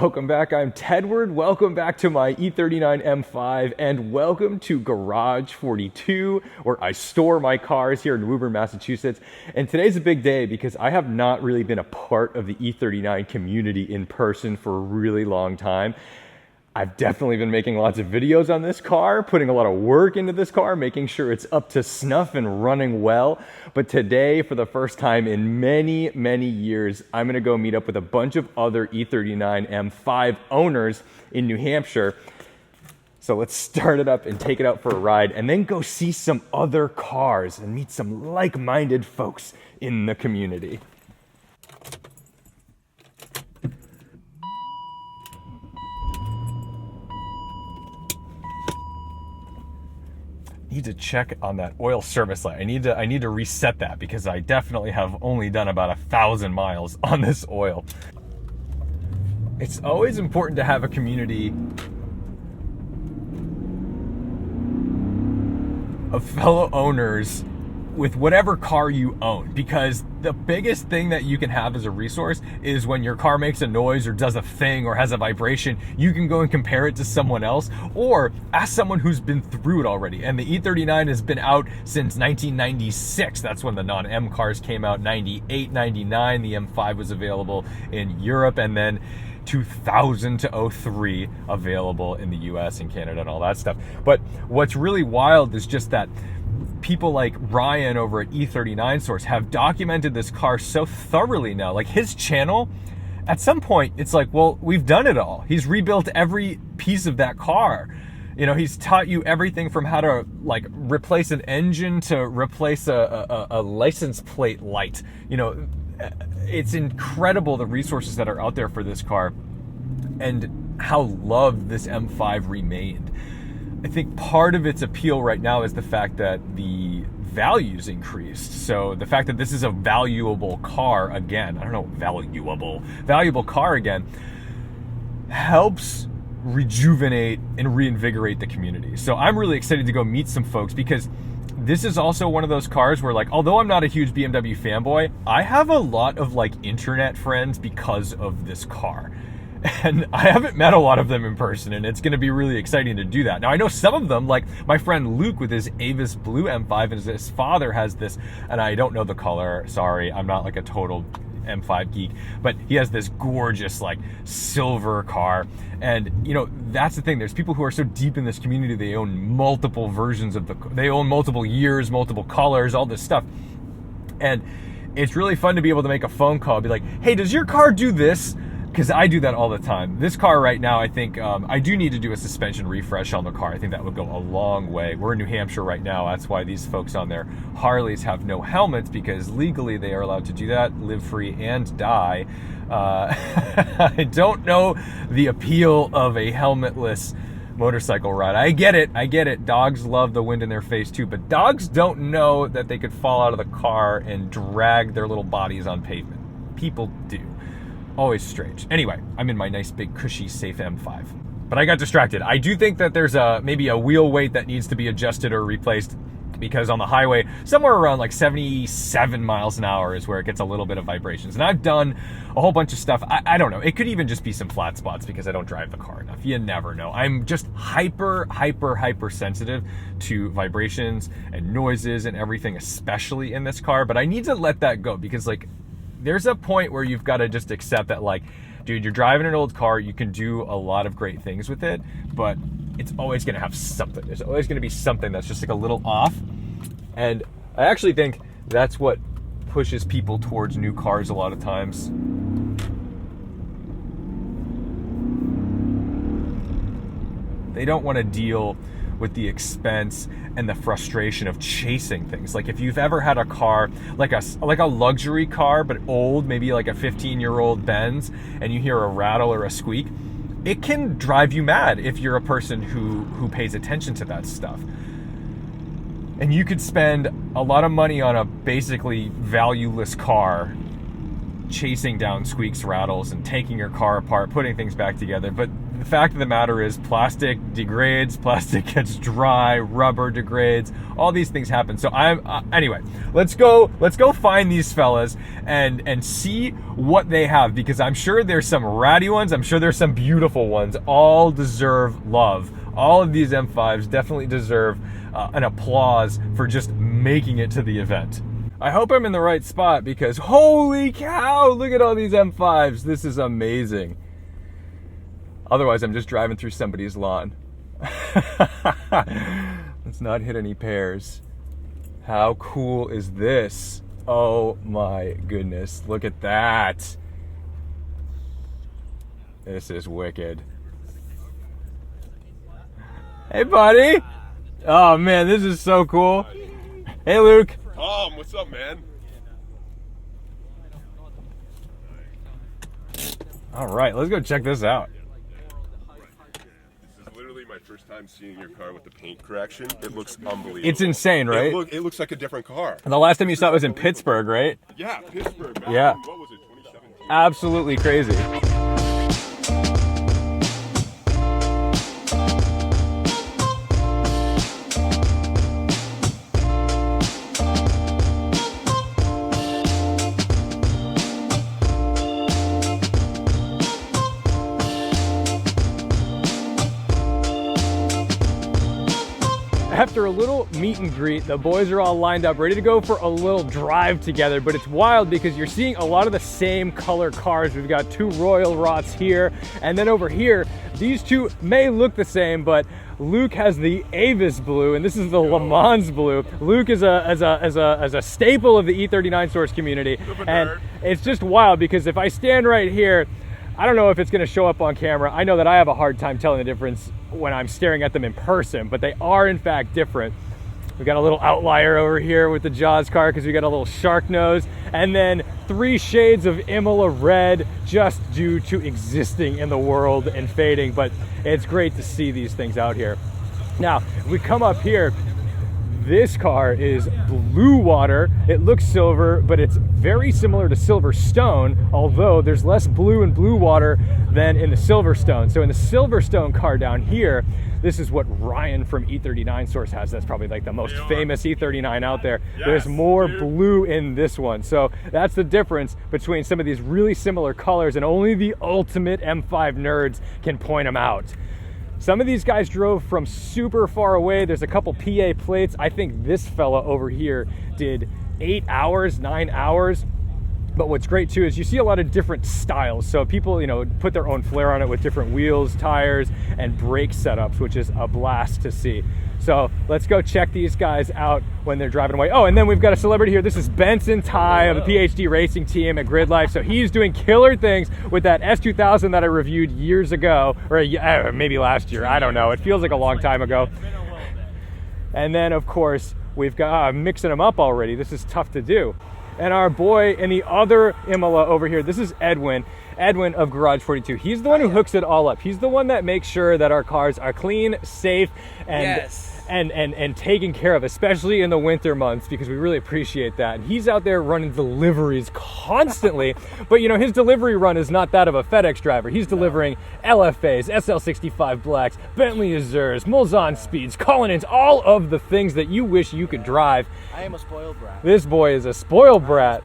welcome back. I'm Tedward. Welcome back to my E39 M5 and welcome to Garage 42, where I store my cars here in Woburn, Massachusetts. And today's a big day because I have not really been a part of the E39 community in person for a really long time. I've definitely been making lots of videos on this car, putting a lot of work into this car, making sure it's up to snuff and running well. But today, for the first time in many, many years, I'm gonna go meet up with a bunch of other E39 M5 owners in New Hampshire. So let's start it up and take it out for a ride and then go see some other cars and meet some like-minded folks in the community. Need to check on that oil service light. I need to reset that because I definitely have only done about 1,000 miles on this oil. It's always important to have a community of fellow owners with whatever car you own, because the biggest thing that you can have as a resource is when your car makes a noise or does a thing or has a vibration, you can go and compare it to someone else or ask someone who's been through it already. And the E39 has been out since 1996. That's when the non-M cars came out. 98, 99, the M5 was available in Europe, and then 2000 to 03 available in the US and Canada and all that stuff. But what's really wild is just that people like Ryan over at E39 Source have documented this car so thoroughly now. Like his channel, at some point, it's like, well, we've done it all. He's rebuilt every piece of that car. You know, he's taught you everything from how to like replace an engine to replace a license plate light. You know, it's incredible the resources that are out there for this car and how loved this M5 remained. I think part of its appeal right now is the fact that the value's increased. So the fact that this is a valuable car again, I don't know, valuable car again, helps rejuvenate and reinvigorate the community. So I'm really excited to go meet some folks because this is also one of those cars where, like, although I'm not a huge BMW fanboy, I have a lot of like internet friends because of this car. And I haven't met a lot of them in person, and it's going to be really exciting to do that. Now, I know some of them, like my friend Luke with his Avis Blue M5, and his father has this, and I don't know the color, sorry, I'm not like a total M5 geek, but he has this gorgeous like silver car. And you know, that's the thing, there's people who are so deep in this community, they own multiple versions of they own multiple years, multiple colors, all this stuff. And it's really fun to be able to make a phone call, be like, hey, does your car do this? Because I do that all the time. This car right now, I think I do need to do a suspension refresh on the car. I think that would go a long way. We're in New Hampshire right now. That's why these folks on their Harleys have no helmets, because legally they are allowed to do that, live free and die. I don't know the appeal of a helmetless motorcycle ride. I get it. Dogs love the wind in their face too, but dogs don't know that they could fall out of the car and drag their little bodies on pavement. People do. Always strange. Anyway, I'm in my nice big cushy safe M5. But I got distracted. I do think that there's maybe a wheel weight that needs to be adjusted or replaced, because on the highway, somewhere around like 77 miles an hour is where it gets a little bit of vibrations. And I've done a whole bunch of stuff. I don't know. It could even just be some flat spots because I don't drive the car enough. You never know. I'm just hyper sensitive to vibrations and noises and everything, especially in this car. But I need to let that go because, like, there's a point where you've got to just accept that, like, dude, you're driving an old car, you can do a lot of great things with it, but it's always going to have something. There's always going to be something that's just like a little off. And I actually think that's what pushes people towards new cars a lot of times. They don't want to deal with the expense and the frustration of chasing things. Like if you've ever had a car, like a luxury car, but old, maybe like a 15-year-old Benz, and you hear a rattle or a squeak, it can drive you mad if you're a person who pays attention to that stuff. And you could spend a lot of money on a basically valueless car, chasing down squeaks, rattles, and taking your car apart, putting things back together. But the fact of the matter is plastic degrades, plastic gets dry, rubber degrades, all these things happen. So anyway, let's go find these fellas and see what they have, because I'm sure there's some ratty ones, I'm sure there's some beautiful ones. All deserve love. All of these M5s definitely deserve an applause for just making it to the event. I hope I'm in the right spot, because holy cow, look at all these M5s. This is amazing. Otherwise, I'm just driving through somebody's lawn. Let's not hit any pears. How cool is this? Oh my goodness, look at that. This is wicked. Hey, buddy. Oh man, this is so cool. Hey, Luke. What's up, man? All right, let's go check this out. This is literally my first time seeing your car with the paint correction. It looks unbelievable. It's insane, right? It looks like a different car. And the last time you saw it was in Pittsburgh, right? Yeah, Pittsburgh. Back Yeah. in, what was it, 2017? Absolutely crazy. After a little meet and greet, the boys are all lined up, ready to go for a little drive together, but it's wild because you're seeing a lot of the same color cars. We've got two Royal Rots here, and then over here, these two may look the same, but Luke has the Avis blue, and this is the Le Mans blue. Luke is a staple of the E39 source community, and it's just wild because if I stand right here, I don't know if it's gonna show up on camera. I know that I have a hard time telling the difference when I'm staring at them in person, but they are in fact different. We got a little outlier over here with the Jaws car because we got a little shark nose, and then 3 shades of Imola red just due to existing in the world and fading, but it's great to see these things out here. Now, if we come up here, this car is blue water. It looks silver, but it's very similar to Silverstone, although there's less blue in blue water than in the Silverstone. So in the Silverstone car down here, this is what Ryan from E39 Source has. That's probably like the most famous E39 out there. Yes, there's more dude. blue in this one. So that's the difference between some of these really similar colors, and only the ultimate M5 nerds can point them out. Some of these guys drove from super far away. There's a couple PA plates. I think this fella over here did 8 hours, 9 hours. But what's great too is you see a lot of different styles. So people, you know, put their own flair on it with different wheels, tires, and brake setups, which is a blast to see. So let's go check these guys out when they're driving away. Oh, and then we've got a celebrity here. This is Benson Ty of the PhD Racing team at Grid Life. So he's doing killer things with that S2000 that I reviewed years ago, or maybe last year. I don't know. It feels like a long time ago. And then, of course, we've got mixing them up already. This is tough to do. And our boy in the other Imola over here, this is Edwin of Garage 42. He's the one who hooks it all up. He's the one that makes sure that our cars are clean, safe, and taken care of, especially in the winter months, because we really appreciate that. And he's out there running deliveries constantly, but you know, his delivery run is not that of a FedEx driver. He's delivering LFAs, SL65 Blacks, Bentley Azures, Mulsanne Speeds, Cullinans, all of the things that you wish you could drive. I am a spoiled brat. This boy is a spoiled brat.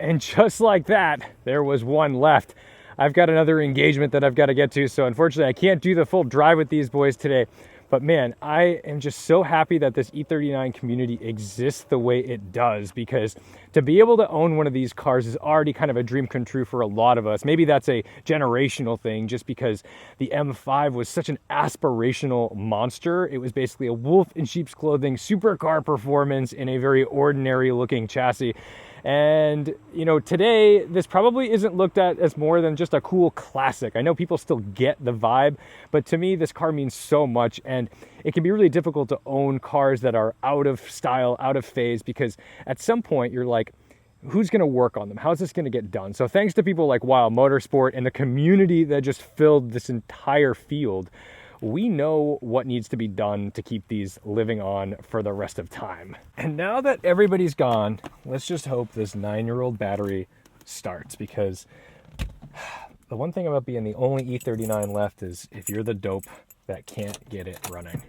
And just like that, there was one left. I've got another engagement that I've got to get to, so unfortunately I can't do the full drive with these boys today. But man, I am just so happy that this E39 community exists the way it does, because to be able to own one of these cars is already kind of a dream come true for a lot of us. Maybe that's a generational thing, just because the M5 was such an aspirational monster. It was basically a wolf in sheep's clothing, supercar performance in a very ordinary looking chassis. And, you know, today, this probably isn't looked at as more than just a cool classic. I know people still get the vibe, but to me, this car means so much. And it can be really difficult to own cars that are out of style, out of phase, because at some point you're like, who's going to work on them? How's this going to get done? So thanks to people like Wild Motorsport and the community that just filled this entire field we know what needs to be done to keep these living on for the rest of time. And now that everybody's gone, let's just hope this 9-year-old battery starts, because the one thing about being the only E39 left is if you're the dope that can't get it running.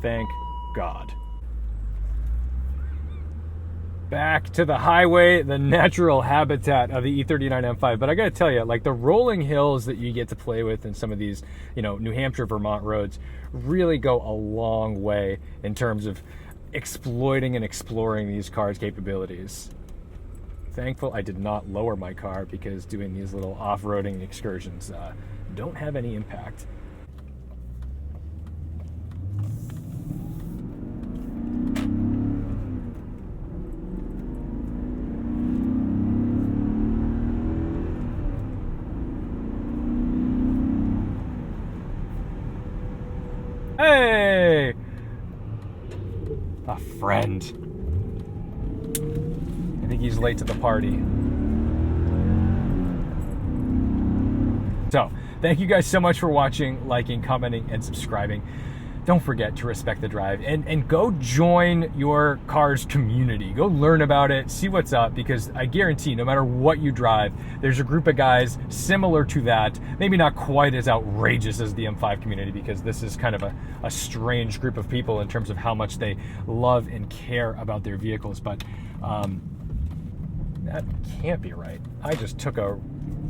Thank God. Back to the highway, the natural habitat of the E39 M5. But I gotta tell you, like, the rolling hills that you get to play with in some of these, you know, New Hampshire, Vermont roads really go a long way in terms of exploiting and exploring these cars' capabilities. Thankful I did not lower my car, because doing these little off-roading excursions don't have any impact. Hey! A friend. I think he's late to the party. So, thank you guys so much for watching, liking, commenting, and subscribing. Don't forget to respect the drive, and go join your car's community. Go learn about it, see what's up, because I guarantee no matter what you drive, there's a group of guys similar to that, maybe not quite as outrageous as the M5 community, because this is kind of a strange group of people in terms of how much they love and care about their vehicles. But that can't be right. I just took a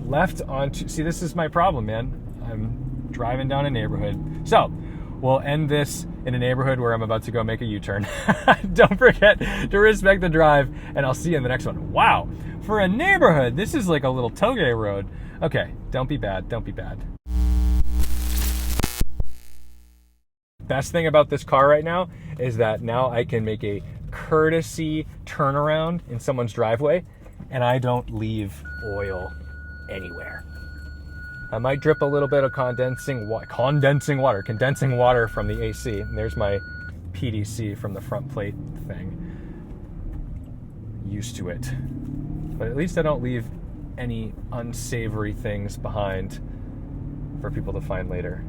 left onto, see, this is my problem, man. I'm driving down a neighborhood. So, we'll end this in a neighborhood where I'm about to go make a U-turn. Don't forget to respect the drive, and I'll see you in the next one. Wow, for a neighborhood, this is like a little toge road. Okay, don't be bad, don't be bad. Best thing about this car right now is that now I can make a courtesy turnaround in someone's driveway, and I don't leave oil anywhere. I might drip a little bit of condensing water from the AC. And there's my PDC from the front plate thing. Used to it. But at least I don't leave any unsavory things behind for people to find later.